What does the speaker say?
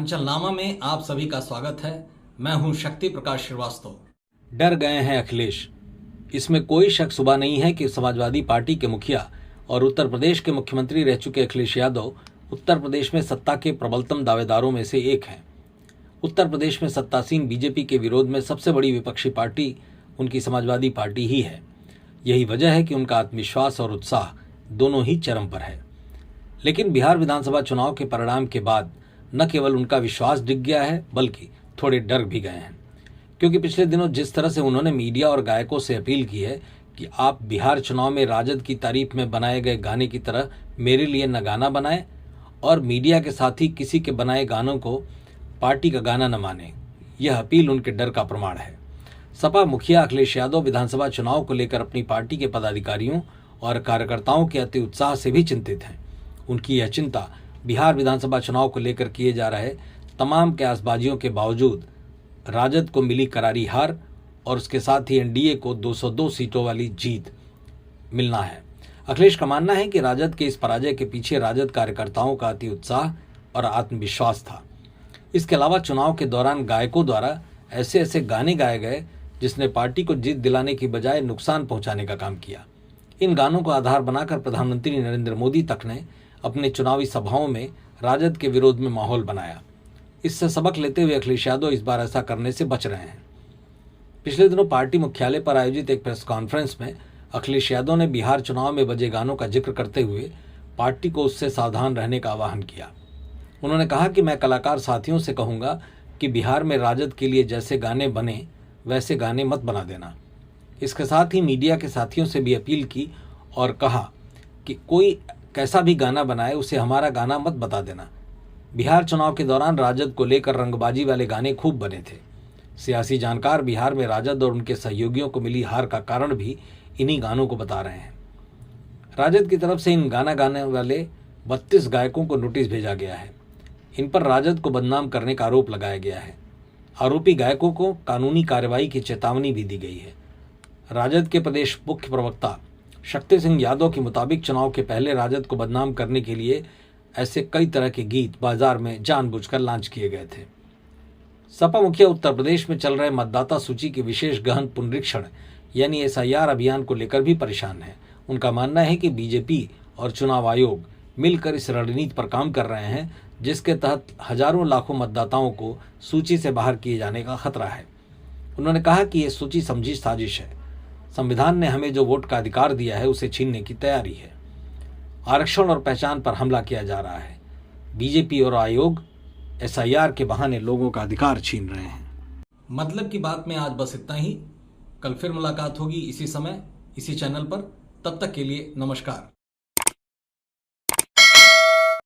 अंचलनामा में आप सभी का स्वागत है। मैं हूं शक्ति प्रकाश श्रीवास्तव। डर गए हैं अखिलेश। इसमें कोई शक शुबा नहीं है कि समाजवादी पार्टी के मुखिया और उत्तर प्रदेश के मुख्यमंत्री रह चुके अखिलेश यादव उत्तर प्रदेश में सत्ता के प्रबलतम दावेदारों में से एक हैं। उत्तर प्रदेश में सत्तासीन बीजेपी के विरोध में सबसे बड़ी विपक्षी पार्टी उनकी समाजवादी पार्टी ही है। यही वजह है कि उनका आत्मविश्वास और उत्साह दोनों ही चरम पर है। लेकिन बिहार विधानसभा चुनाव के परिणाम के बाद न केवल उनका विश्वास डिग गया है बल्कि थोड़े डर भी गए हैं, क्योंकि पिछले दिनों जिस तरह से उन्होंने मीडिया और गायकों से अपील की है कि आप बिहार चुनाव में राजद की तारीफ में बनाए गए गाने की तरह मेरे लिए न गाना बनाएं और मीडिया के साथ ही किसी के बनाए गानों को पार्टी का गाना न माने, यह अपील उनके डर का प्रमाण है। सपा मुखिया अखिलेश यादव विधानसभा चुनाव को लेकर अपनी पार्टी के पदाधिकारियों और कार्यकर्ताओं के अति उत्साह से भी चिंतित हैं। उनकी यह चिंता बिहार विधानसभा चुनाव को लेकर किए जा रहे तमाम कयासबाजियों के बावजूद राजद को मिली करारी हार और उसके साथ ही एनडीए को 202 सीटों वाली जीत मिलना है। अखिलेश का मानना है कि राजद के इस पराजय के पीछे राजद कार्यकर्ताओं का अति उत्साह और आत्मविश्वास था। इसके अलावा चुनाव के दौरान गायकों द्वारा ऐसे ऐसे गाने गाए गए जिसने पार्टी को जीत दिलाने की बजाय नुकसान पहुंचाने का काम किया। इन गानों को आधार बनाकर प्रधानमंत्री नरेंद्र मोदी तक ने अपने चुनावी सभाओं में राजद के विरोध में माहौल बनाया। इससे सबक लेते हुए अखिलेश यादव इस बार ऐसा करने से बच रहे हैं। पिछले दिनों पार्टी मुख्यालय पर आयोजित एक प्रेस कॉन्फ्रेंस में अखिलेश यादव ने बिहार चुनाव में बजे गानों का जिक्र करते हुए पार्टी को उससे सावधान रहने का आह्वान किया। उन्होंने कहा कि मैं कलाकार साथियों से कहूंगा कि बिहार में राजद के लिए जैसे गाने बने वैसे गाने मत बना देना। इसके साथ ही मीडिया के साथियों से भी अपील की और कहा कि कोई कैसा भी गाना बनाए उसे हमारा गाना मत बता देना। बिहार चुनाव के दौरान राजद को लेकर रंगबाजी वाले गाने खूब बने थे। सियासी जानकार बिहार में राजद और उनके सहयोगियों को मिली हार का कारण भी इन्हीं गानों को बता रहे हैं। राजद की तरफ से इन गाना गाने वाले 32 गायकों को नोटिस भेजा गया है। इन पर राजद को बदनाम करने का आरोप लगाया गया है। आरोपी गायकों को कानूनी कार्रवाई की चेतावनी भी दी गई है। राजद के प्रदेश मुख्य प्रवक्ता शक्ति सिंह यादव के मुताबिक चुनाव के पहले राजद को बदनाम करने के लिए ऐसे कई तरह के गीत बाजार में जानबूझकर लॉन्च किए गए थे। सपा मुखिया उत्तर प्रदेश में चल रहे मतदाता सूची के विशेष गहन पुनरीक्षण यानी एसआईआर अभियान को लेकर भी परेशान है। उनका मानना है कि बीजेपी और चुनाव आयोग मिलकर इस रणनीति पर काम कर रहे हैं जिसके तहत हजारों लाखों मतदाताओं को सूची से बाहर किए जाने का खतरा है। उन्होंने कहा कि यह सूची समझी साजिश है। संविधान ने हमें जो वोट का अधिकार दिया है उसे छीनने की तैयारी है। आरक्षण और पहचान पर हमला किया जा रहा है। बीजेपी और आयोग एसआईआर के बहाने लोगों का अधिकार छीन रहे हैं। मतलब की बात में आज बस इतना ही। कल फिर मुलाकात होगी इसी समय इसी चैनल पर। तब तक के लिए नमस्कार।